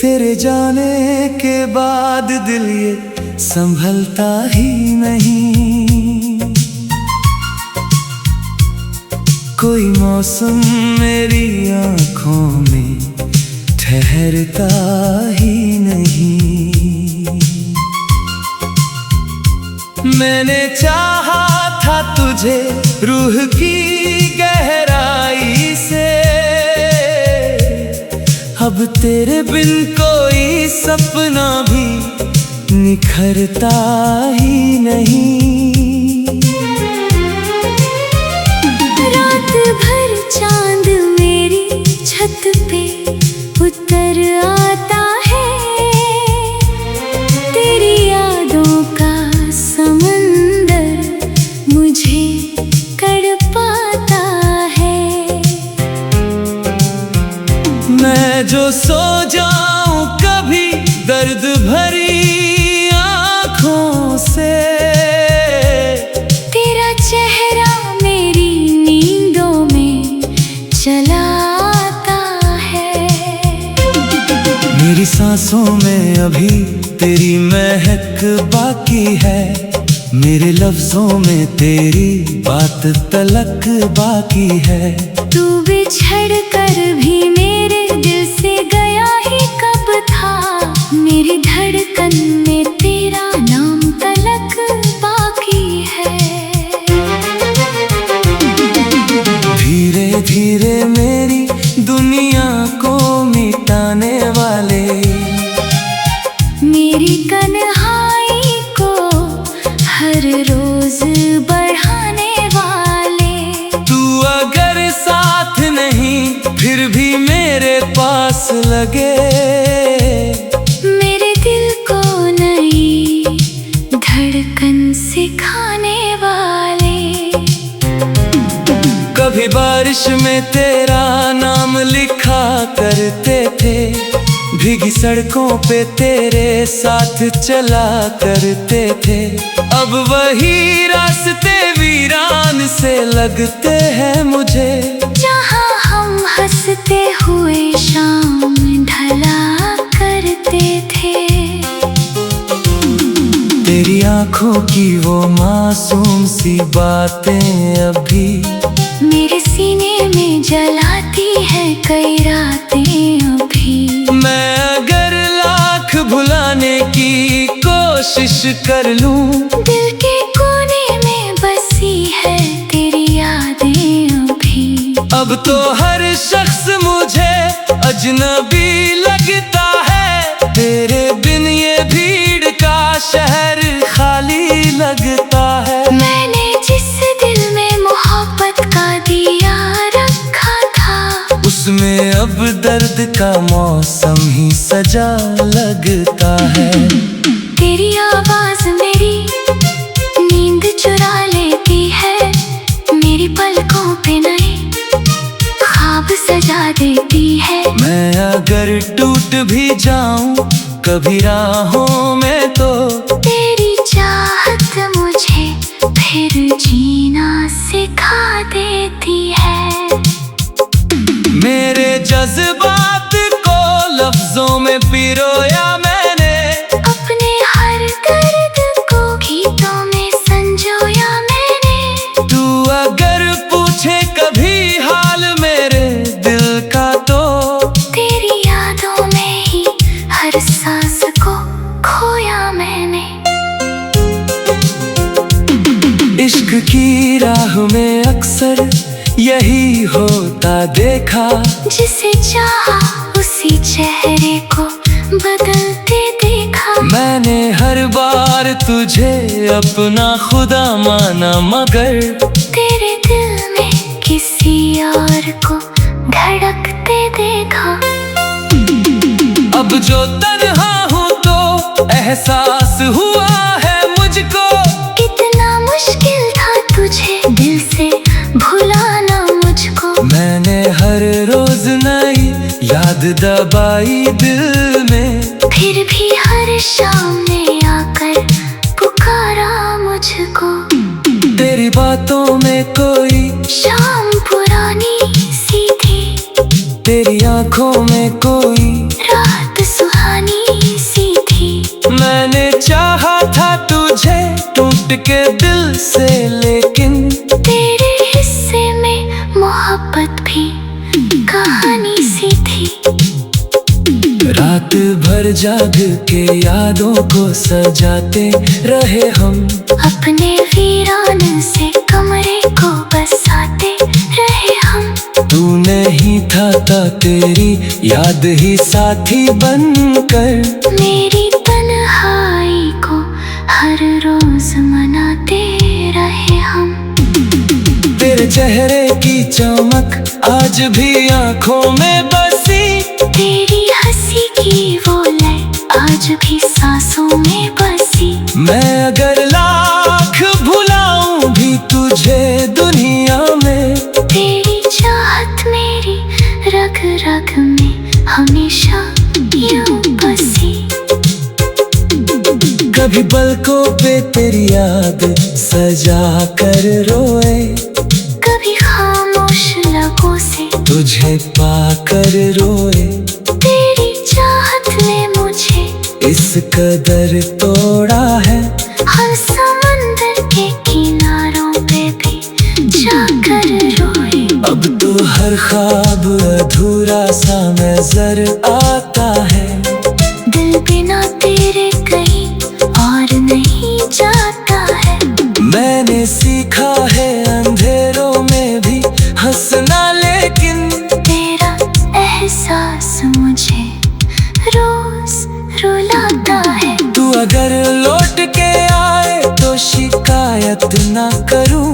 तेरे जाने के बाद दिल ये संभलता ही नहीं। कोई मौसम मेरी आँखों में ठहरता ही नहीं। मैंने चाहा था तुझे रूह की गहराई से, अब तेरे बिन कोई सपना भी निखरता ही नहीं। रात भर चांद मेरी छत पे उतर आता है, तेरी यादों का समंदर मुझे तड़पाता है। मैं जो सो जाऊं कभी दर्द भरी आँखों से, तेरा चेहरा मेरी नींदों में चला आता है। मेरी सांसों में अभी तेरी महक बाकी है, मेरे लफ्जों में तेरी बात तलक बाकी है। तू बिछड़ कर भी मेरे दिल से गया ही कब था, मेरी धड़कन में तेरा नाम तलक बाकी है। धीरे धीरे मेरी दुनिया को मिटाने वाले, मेरी तन्हाई को हर रोज बढ़ाने वाले। तू अगर साथ नहीं फिर भी मेरे पास लगे, मेरे दिल को नई धड़कन सिखाने वाले। कभी बारिश में तेरा नाम लिखा करते थे, भीगी सड़कों पे तेरे साथ चला करते थे। अब वही रास्ते वीरान से लगते हैं मुझे, जहाँ हम हंसते हुए शाम ढला करते थे। तेरी आंखों की वो मासूम सी बातें अभी मेरे सीने में जलाती है कई रातें अभी। मैं अगर लाख भुलाने की कोशिश कर लूं, दिल के कोने में बसी है तेरी यादें अभी। अब तो हर शख्स मुझे अजनबी लगता है, तेरे बिन ये भीड़ का शहर खाली लगता है। मैंने जिस दिल में मोहब्बत का दिया रखा था, उसमें अब दर्द का मौसम ही सजा लगता है। तेरी आवाज मेरी नींद चुरा लेती है, मेरी पलकों पे नए ख्वाब सजा देती है। मैं अगर टूट भी जाऊं कभी राहों में, तो तेरी चाहत मुझे फिर जीना सिखा देती है। मेरे जज्बात को लफ्जों में पिरोया मैंने, अपने हर दर्द को गीतों में संजोया मैंने। तू अगर पूछे कभी हाल मेरे दिल का, तो तेरी यादों में ही हर सांस को खोया मैंने। इश्क की राह में अक्सर यही होता देखा, जिसे चाहा उसी चेहरे को बदलते देखा। मैंने हर बार तुझे अपना खुदा माना, मगर तेरे दिल में किसी और को धड़कते देखा। अब जो तन्हा एहसास हुआ है मुझको। कितना मुश्किल था तुझे दिल से भुलाना मुझको। मैंने हर रोज नई याद दबाई दिल में, फिर भी हर शाम में आकर पुकारा मुझको। तेरी बातों में कोई शाम पुरानी सी थी, तेरी आंखों में कोई रात सुहानी सी थी। मैंने चाहा था तुझे टूट के दिल से, लेकिन तेरे हिस्से में मोहब्बत भी कहानी सी थी। रात भर जाग के यादों को सजाते रहे हम, अपने वीरान से कमरे को बसाते रहे हम। तू नहीं था तेरी याद ही साथी बनकर मेरी तन्हाई को हर रोज मनाते रहे हम। तेरे चेहरे की चमक आज भी आंखों में बसी, तेरी हंसी की वो लय आज भी सांसों में बसी। मैं अगर लाख भुलाऊं भी तुझे दुनिया में, तेरी चाहत मेरी रग रग में हमेशा यूं बसी। कभी पलकों पे तेरी याद सजा कर रोए, कभी खामोश लबों से तुझे पाकर रोए। तेरी चाहत ने मुझे इस कदर तोड़ा है, हर समंदर के किनारों पे भी जाकर रोए। अब तो हर ख्वाब अधूरा सा नजर आता है। दिल बिना तेरे कहीं और नहीं जाता है। मैंने सीखा है अंधेरों में भी हंसना, लेकिन तेरा एहसास मुझे रोज रुलाता है। तू अगर लौट के आए तो शिकायत ना करूं,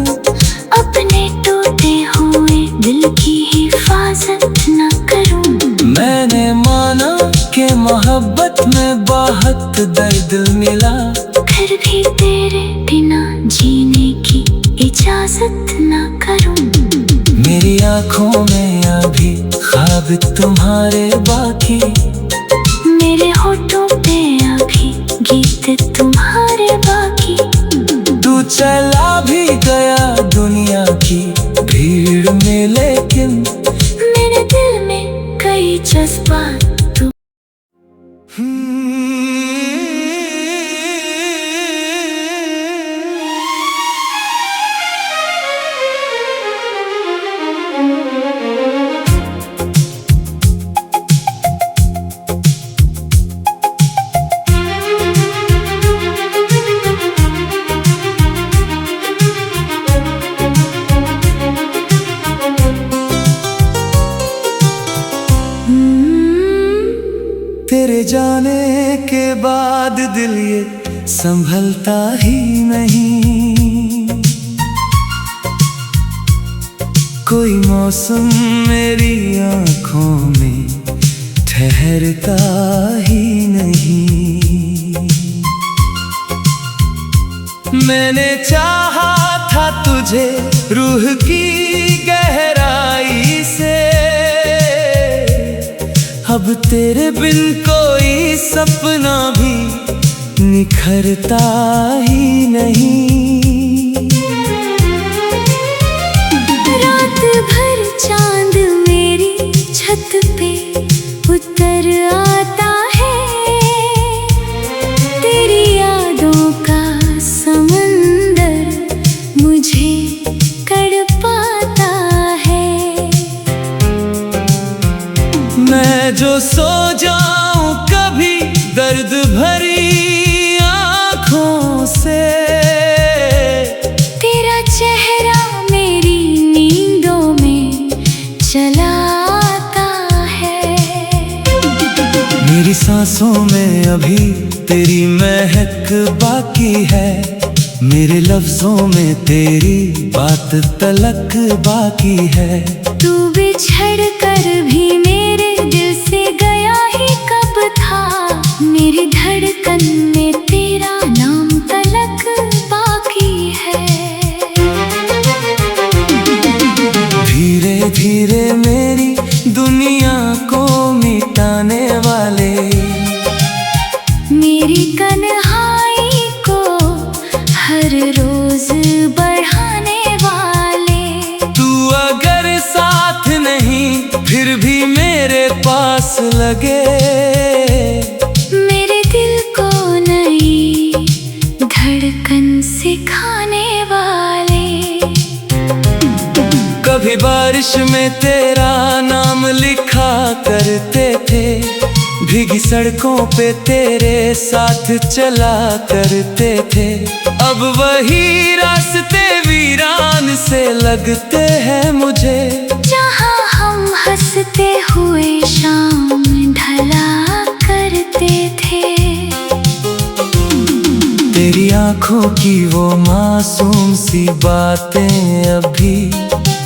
अपने टूटे हुए दिल की हिफाजत न करूं। मैंने माना कि मोहब्बत में बहुत दर्द मिला, फिर भी तेरे बिना जीने की इजाजत न करूं। मेरी आंखों में अभी ख्वाब तुम्हारे बाकी, मेरे होठों पे अभी गीत तुम्हारे बाकी। तू चला भी गया दुनिया की भीड़ में, लेकिन मेरे दिल में कई जज्बात तू। तेरे जाने के बाद दिल ये संभलता ही नहीं, कोई मौसम मेरी आंखों में ठहरता ही नहीं। मैंने चाहा था तुझे रूह की गहराई से, अब तेरे बिन कोई सपना भी निखरता ही नहीं। रात भर चांद मेरी छत पे उतर आता है, तेरी यादों का समंदर मुझे कर पाता है। मैं जो सो जाऊं कभी दर्द भरी आँखों से, तेरा चेहरा मेरी नींदों में चला आता है। मेरी सांसों में अभी तेरी महक बाकी है, मेरे लफ्जों में तेरी बात तलक बाकी है। तू बिछड़ कर भी मेरे दिल से गया ही कब था, मेरी धड़कन में बारिश में तेरा नाम लिखा करते थे, भीगी सड़कों पे तेरे साथ चला करते थे। अब वही रास्ते वीरान से लगते हैं मुझे, जहाँ हम हंसते हुए शाम ढला करते थे। तेरी आंखों की वो मासूम सी बातें अभी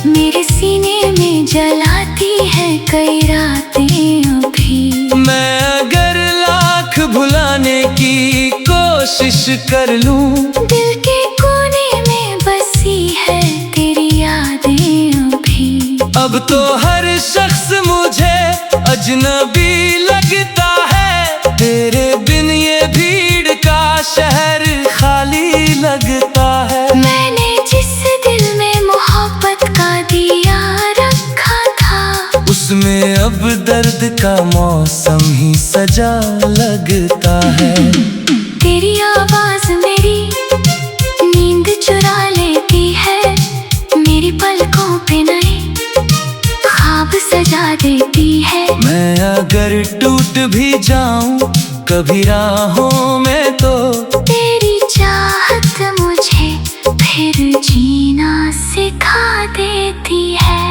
मेरे सीने में जलाती है कई रातें अभी। मैं अगर लाख भुलाने की कोशिश कर लूं, दिल के कोने में बसी है तेरी यादें अभी। अब तो हर शख्स मुझे अजनबी लगता है, तेरे बिन ये भीड़ का शहर खाली लगता है। मैंने जिस दिल में मोहब्बत का दिया रखा था, उसमें अब दर्द का मौसम ही सजा लगता है। तेरी आवाज मेरी नींद चुरा लेती है, मेरी पलकों पे नए ख्वाब सजा देती है। मैं अगर टूट भी जाऊं कभी राहों में, तो तेरी चाहत मुझे फिर जीना सिखा देती है।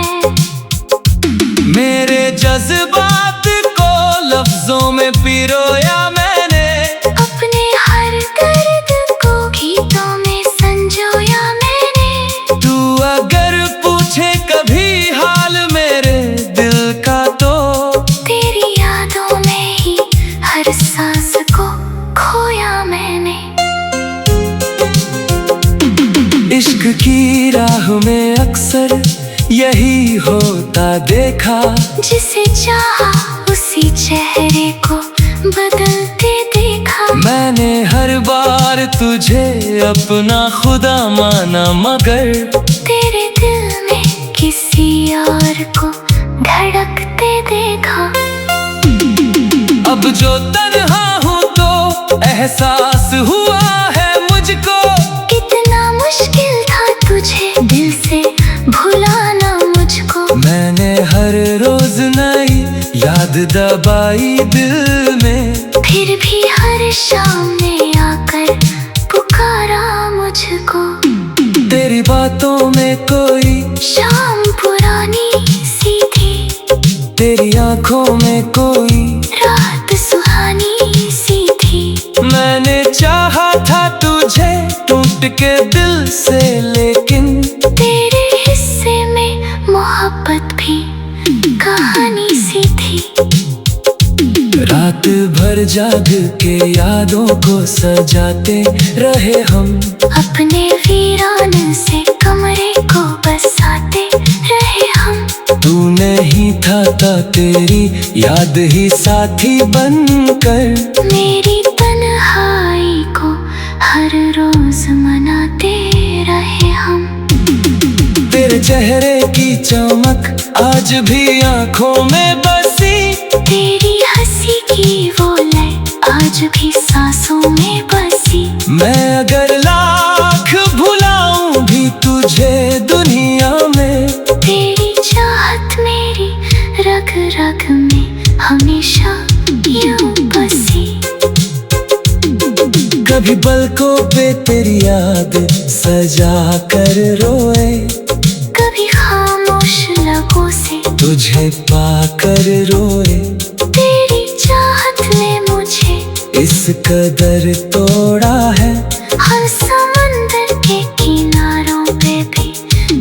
मेरे जज्बात को लफ्जों में पिरोया मैंने, अपने हर दर्द को गीतों में संजोया मैंने। तू अगर पूछे कभी हाल मेरे दिल का, तो तेरी यादों में ही हर सांस को खोया मैंने। इश्क की राह में अक्सर यही होता देखा, जिसे चाहा उसी चेहरे को बदलते देखा। मैंने हर बार तुझे अपना खुदा माना, मगर तेरे दिल में किसी और को धड़कते देखा। अब जो तन्हा हूँ तो एहसास हुआ है मुझको, कितना मुश्किल था तुझे दिल से भुलाना मुझको। मैंने हर रोज नई याद दबाई दिल में, फिर भी हर शाम ने आकर पुकारा मुझको। तेरी बातों में कोई शाम पुरानी सी थी, तेरी आंखों में कोई रात सुहानी सी थी। मैंने चाहा था तुझे टूट के दिल से, लेकिन तेरे हिस्से में मोहब्बत भी कहानी सी थी। रात भर जाग के यादों को सजाते रहे हम, अपने वीरान से कमरे को बसाते रहे हम। तू नहीं था तेरी याद ही साथी बनकर, मेरी तन्हाई को हर रोज मनाते रहे हम। तेरे चेहरे की चमक आज भी आंखों में बसी, तेरी हंसी की वो लय आज भी सांसों में बसी। मैं अगर लाख भुलाऊं भी तुझे दुनिया में, तेरी चाहत मेरी रग रग में हमेशा यूं बसी। कभी पलकों पे तेरी याद सजा कर रोए, कभी खामोश लबों से तुझे पाकर रोए। तेरी चाहत ने मुझे इस कदर तोड़ा है, हर समंदर के किनारों पे भी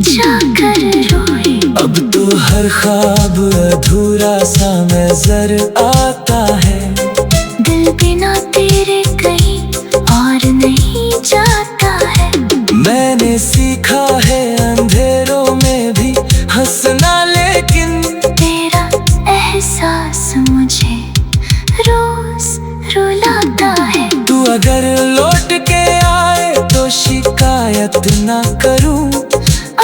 जाकर रोए। अब तो हर ख्वाब अधूरा सा नजर आता है, दिल बिना तेरे कहीं और नहीं जाता है। मैंने सीखा है अंधेरों में भी हंसना, लेकिन तेरा एहसास मुझे रोज रुलाता है। तू अगर लौट के आए तो शिकायत ना करूं,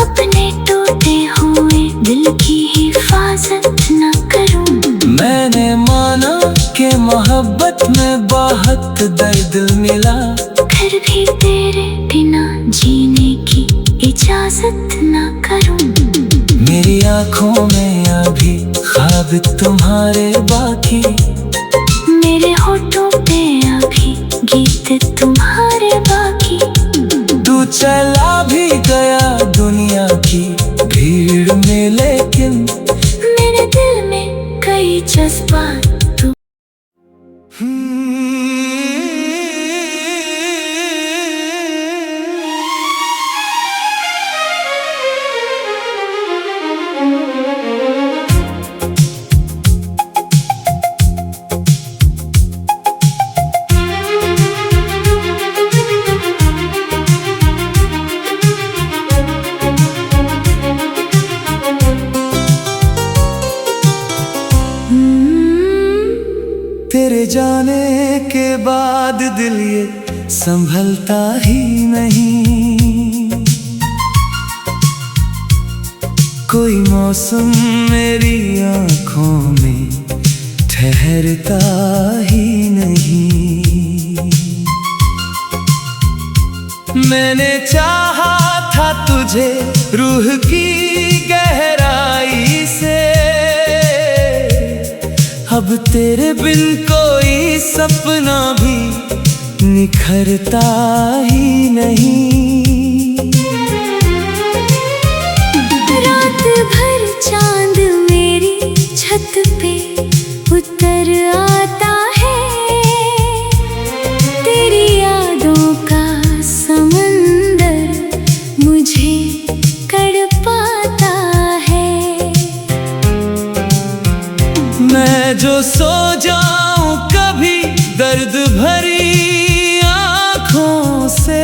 अपने टूटे हुए दिल की हिफाजत न करूं। मैंने माना कि मोहब्बत में बहुत दर्द मिला, फिर भी तेरे बिना जीने की इजाजत न करूं। मेरी आँखों में अभी ख्वाब तुम्हारे बाकी, मेरे होठों पे अभी गीत तुम्हारे बाकी। तू चला भी गया दुनिया की भीड़ में, लेकिन मेरे दिल में कई जज्बात तू। तेरे जाने के बाद दिल ये संभलता ही नहीं, कोई मौसम मेरी आँखों में ठहरता ही नहीं। मैंने चाहा था तुझे रूह की गहराई से, अब तेरे बिन कोई सपना भी निखरता ही नहीं। रात भर चांद मेरी छत पे उतर आता है, तेरी यादों का समंदर मुझे तड़पाता है। मैं जो सो जाऊं कभी दर्द भरी आँखों से,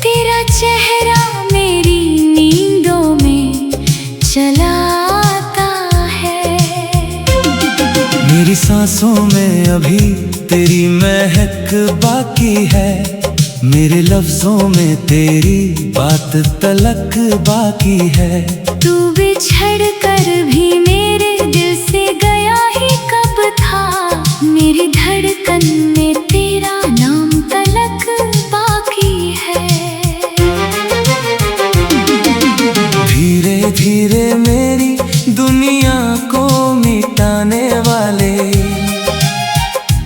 तेरा चेहरा मेरी नींदों में चला आता है। मेरी सांसों में अभी तेरी महक बाकी है, मेरे लफ्जों में तेरी बात तलक बाकी है। तू बिछड़ कर भी मेरे दिल से गया ही कब था, मेरी धड़कन में तेरा नाम तलक बाकी है। धीरे धीरे मेरी दुनिया को मिटाने वाले,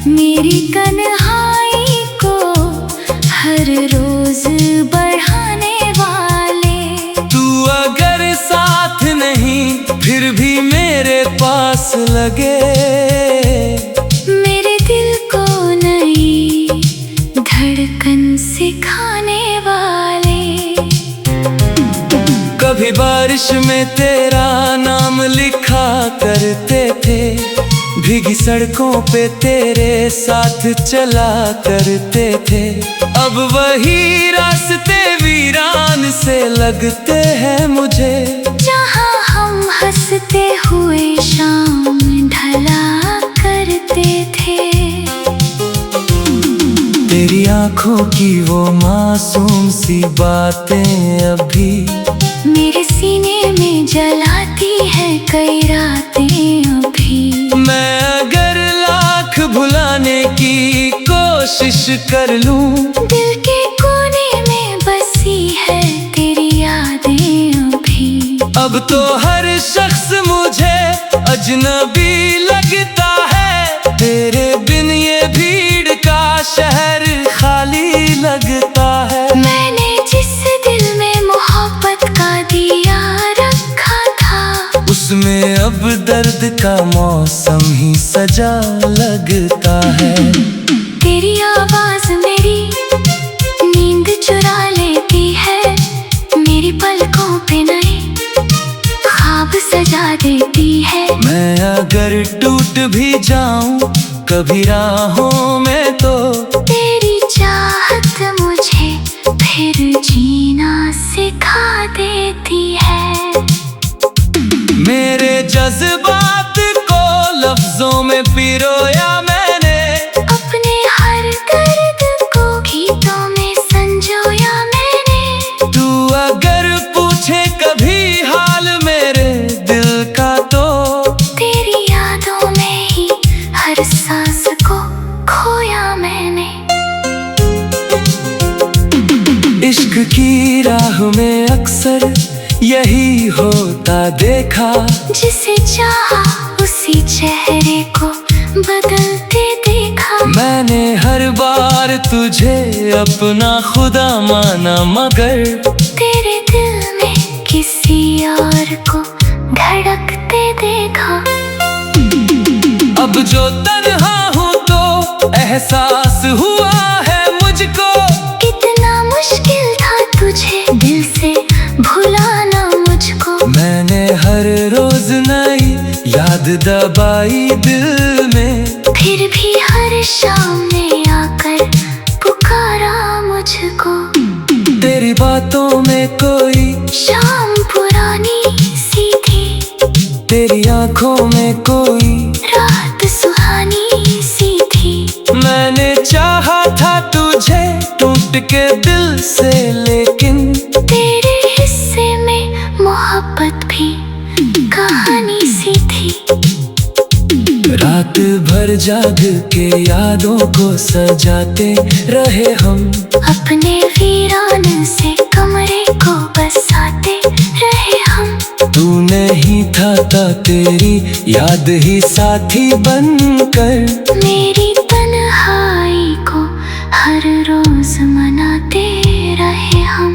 मेरी तन्हाई को हर रोज बढ़ाने वाले। तू अगर साथ नहीं फिर भी मेरे पास लगे, मेरे दिल को नई धड़कन सिखाने वाले। कभी बारिश में तेरा नाम लिखा करते थे, भीगी सड़कों पे तेरे साथ चला करते थे। अब वही रास्ते वीरान से लगते हैं मुझे, जहाँ हम हंसते हुए शाम ढला करते थे। तेरी आँखों की वो मासूम सी बातें अभी मेरे सीने में जलाती है कई रातें अभी। मैं अगर लाख भुलाने की कोशिश कर लूं, दिल के कोने में बसी है तेरी यादें अभी। अब तो हर शख्स मुझे अजनबी लगता है, तेरे बिन ये भीड़ का शहर खाली लगता है। मैंने जिस दिल में मोहब्बत का दिया रखा था, उसमें अब दर्द का मौसम ही सजा लगता है। तेरी आवाज मेरी नींद चुरा लेती है, मेरी पलकों पे नए ख्वाब सजा देती है। मैं अगर टूट भी जाऊं कभी राहों में, तो तेरी चाहत मुझे फिर जीना सिखा देती है। मेरे जज्बात को लफ्जों में पिरोया मैंने, अपने हर दर्द को गीतों में संजोया मैंने। तू अगर पूछे कभी हाल मेरे दिल का, तो तेरी यादों में ही हर सांस को खोया मैंने। इश्क की राह में अक्सर यही होता देखा। जिसे चाहा उसी चेहरे को बदलते देखा। मैंने हर बार तुझे अपना खुदा माना, मगर तेरे दिल में किसी और को धड़कते देखा। अब जो तन्हा हूँ तो एहसास हुआ है मुझको। कितना मुश्किल था तुझे दिल से भुलाना मुझको। मैंने हर रोज नई याद दबाई दिल में, फिर भी हर शाम में आकर पुकारा मुझको। तेरी बातों में कोई शाम पुरानी सी थी। तेरी आंखों में कोई रात सुहानी सी थी। मैंने चाहा था तुझे टूट के दिल से, लेकिन तेरे हिस्से में मोहब्बत भी कहानी सी थी। रात भर जाग के यादों को सजाते रहे हम। अपने वीरान से कमरे को बसाते रहे हम। तू नहीं था तेरी याद ही साथी बनकर मेरी तन्हाई को हर रोज मनाते रहे हम।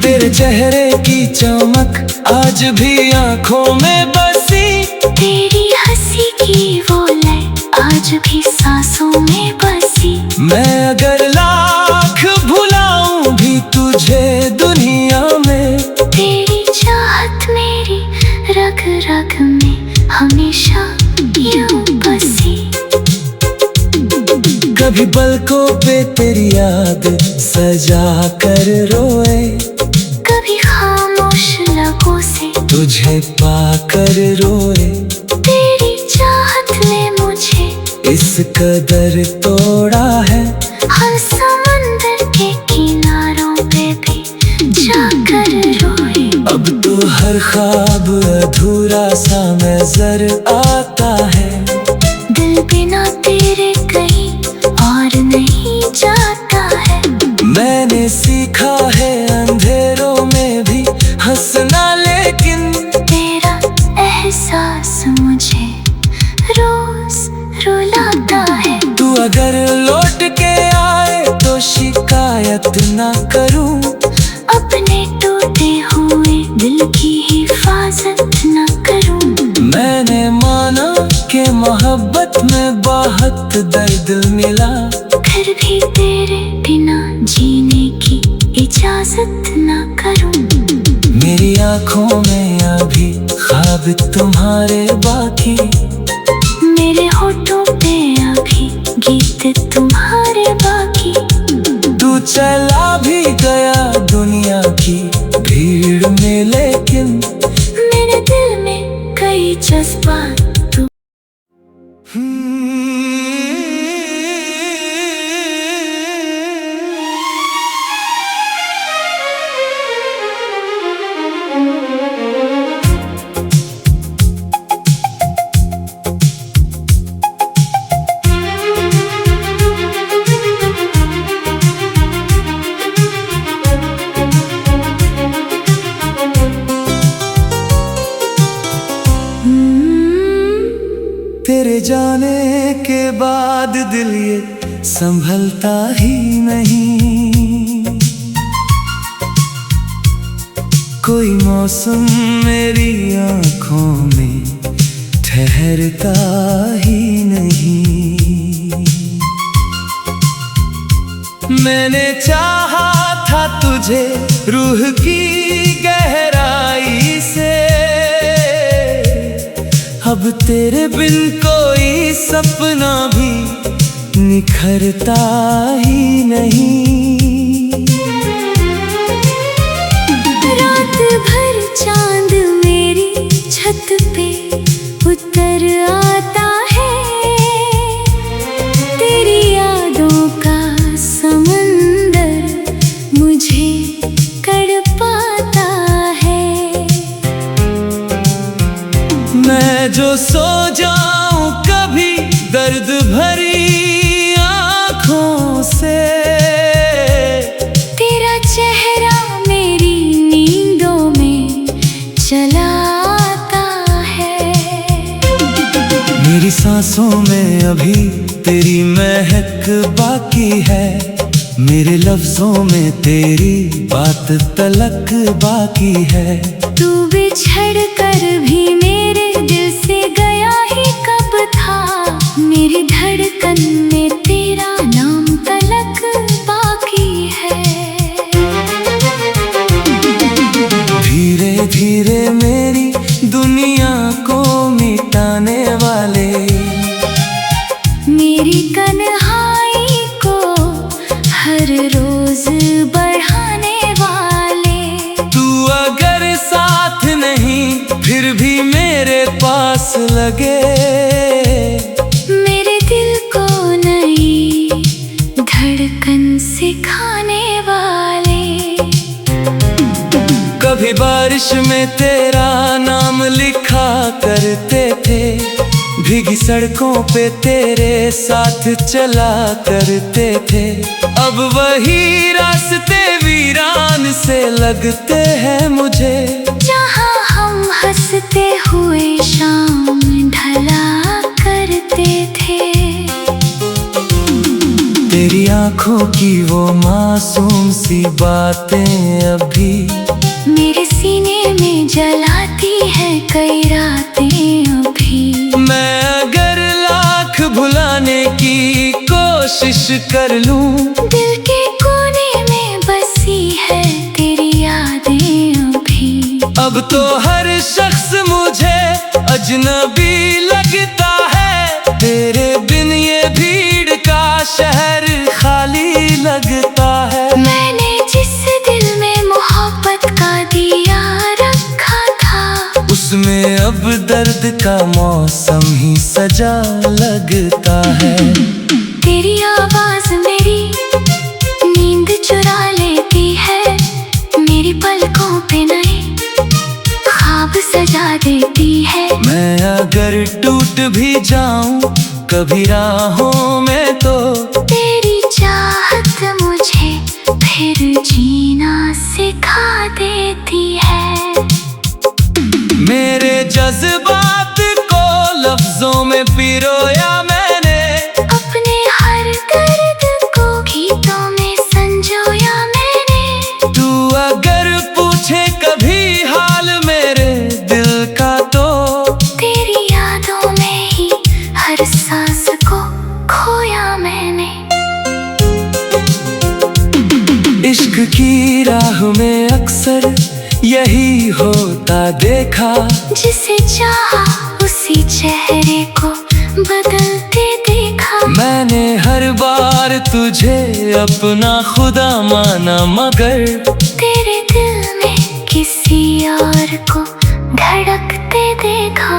तेरे चेहरे की चमक आज भी आंखों में बसी। तेरी हंसी की वो लय आज भी सांसों में बसी। मैं अगर लाख भुलाऊं भी तुझे दुनिया में, तेरी चाहत मेरी रग रग में हमेशा यूं बसी। कभी पलकों पे तेरी याद सजा कर रोए, कभी खामोश लबों से तुझे पाकर रोए। तेरी चाहत ने मुझे इस कदर तोड़ा है, हम समंदर के किनारों पे भी जाकर रोए। अब तो हर ख्वाब अधूरा सा नजर आता है। दिल बिना तेरे कहीं और नहीं जाता है। मैंने सीखा है अंधेरों में भी हंसना, लेकिन तेरा एहसास मुझे रोज रुलाता है। तू अगर लौट के आए तो शिकायत ना करूं। अपने टूटे हुए दिल की हिफाजत न करूं। मैंने माना कि मोहब्बत में बहुत दर्द मिला, फिर भी तेरे बिना जीने की इजाजत न करूं। मेरी आंखों में अभी ख्वाब तुम्हारे बाकी। मेरे होठों पे अभी गीत तुम्हारे बाकी। तू चला भी गया दुनिया की भीड़ में, लेकिन मेरे दिल में कई जज्बात तू। तेरे जाने के बाद दिल ये संभलता ही नहीं। कोई मौसम मेरी आंखों में ठहरता ही नहीं। मैंने चाहा था तुझे रूह की गहराई से, अब तेरे बिन कोई सपना भी निखरता ही नहीं। रात भर चांद मेरी छत पे उतर आता है। तेरी यादों का समंदर मुझे तड़पाता है। मैं जो सो जाऊं कभी दर्द भरी आँखों से, तेरा चेहरा मेरी नींदों सांसों में अभी तेरी महक बाकी है, मेरे लफ्जों में तेरी बात तलक बाकी है। तू बिछड़ कर भी मेरे दिल से गया ही कब था, मेरी धड़कन में तेरा नाम तलक बाकी है। धीरे धीरे मेरी दुनिया को मिटाने वाले, मेरी कन्हाई को हर रोज बढ़ाने वाले। तू अगर साथ नहीं फिर भी मेरे पास लगे, मेरे दिल को नई धड़कन सिखाने वाले। कभी बारिश में तेरा नाम लिखा करते थे, भीगी सड़कों पे तेरे साथ चला करते थे। अब वही रास्ते वीरान से लगते हैं मुझे, जहाँ हम हंसते हुए शाम ढला करते थे। तेरी आंखों की वो मासूम सी बातें अभी मेरे सीने में जलाती है कई रातें अभी। मैं अगर लाख भुलाने की कोशिश कर लूं, दिल के कोने में बसी है तेरी यादें अभी। अब तो हर शख्स मुझे अजनबी लगता है, तेरे बिन ये भीड़ का शहर खाली लगता है। मैंने जिस दिल में मोहब्बत का दिया रखा था, उसमें अब दर्द का मौसम ही सजा लगता है। तेरी आवाज मेरी नींद चुरा लेती है, मेरी पलकों पे नए ख्वाब सजा देती है। मैं अगर टूट भी जाऊं कभी राहों में, तो तेरी चाहत मुझे फिर जीना सिखा देती है। मेरे जज्बात को लफ्जों में पिरोया मैंने, अपने हर दर्द को गीतों में संजोया मैंने। तू अगर पूछे कभी हाल मेरे दिल का, तो तेरी यादों में ही हर सांस को खोया मैंने। इश्क की राह में अक्सर यही होता देखा, जिसे चाहा उसी चेहरे को बदलते देखा। मैंने हर बार तुझे अपना खुदा माना, मगर तेरे दिल में किसी और को धड़कते देखा।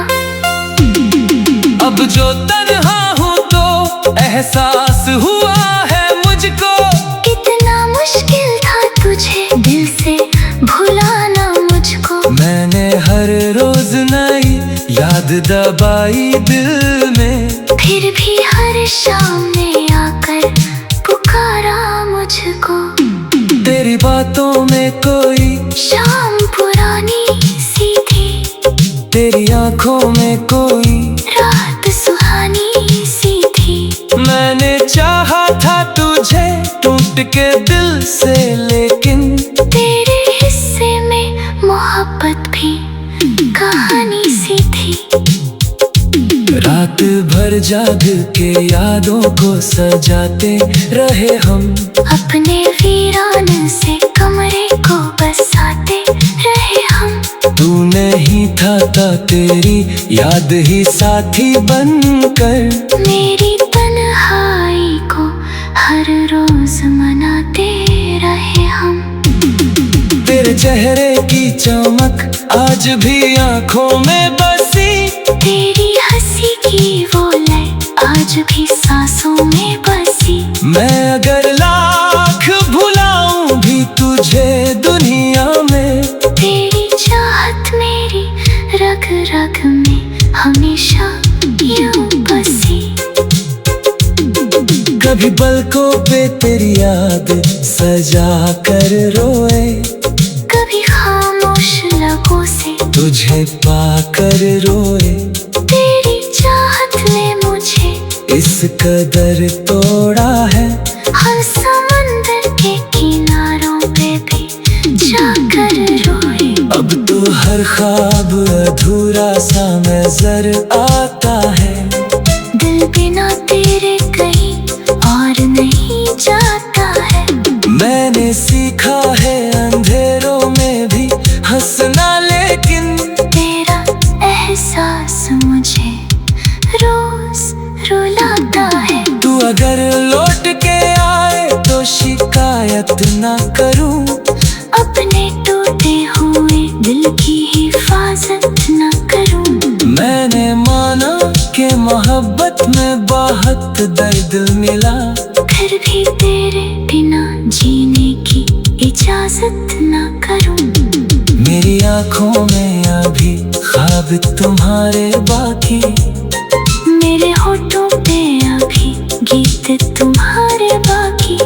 अब जो तन्हा हूँ तो एहसास हुआ है मुझको, कितना मुश्किल था तुझे दिल से भुलाना मुझको। मैंने हर रोज नई याद दबाई दिल में, फिर भी हर शाम ने आकर पुकारा मुझको। तेरी बातों में कोई शाम पुरानी सी थी, तेरी आंखों में कोई रात सुहानी सी थी। मैंने चाहा था तुझे टूट के दिल से, लेकिन तेरे हिस्से में मोहब्बत भी कहानी सी थी। रात भर जाग के यादों को सजाते रहे हम, अपने वीरान से कमरे को बसाते रहे हम। तू नहीं था तेरी याद ही साथी बनकर, मेरी तन्हाई को हर रोज मनाते रहे हम। तेरे चेहरे की चमक आज भी आंखों में बसी, तेरी हंसी की वो लय आज भी सांसों में बसी। मैं अगर लाख भुलाऊं भी तुझे दुनिया में, तेरी चाहत मेरी रग रग में हमेशा यूं बसी। कभी पलकों पे तेरी याद सजा कर रोए, कभी खामोश लबों से तुझे पाकर रोए। तेरी चाहत ने मुझे इस कदर तोड़ा है, हम समंदर के किनारों पे भी जाकर रोए। अब तो हर ख्वाब अधूरा सा नजर आता है। दिल बिना तेरे कहीं और नहीं जाता है। मैंने सीखा है अंधेरों में भी हंसना, लेकिन तेरा एहसास मुझे रोज रुलाता है। तू अगर लौट के आए तो शिकायत ना करूं, अपने टूटे हुए दिल की हिफाजत न करूं। मैंने माना कि मोहब्बत में बहुत दर्द मिला, फिर भी तेरे बिना जीने की इजाजत न करूं। मेरी आंखों में अभी ख्वाब तुम्हारे बाकी, मेरे होठों पे अभी गीत तुम्हारे बाकी।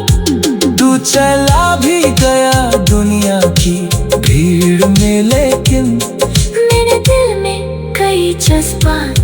तू चला भी गया दुनिया की भीड़ में, लेकिन मेरे दिल में कई जज्बात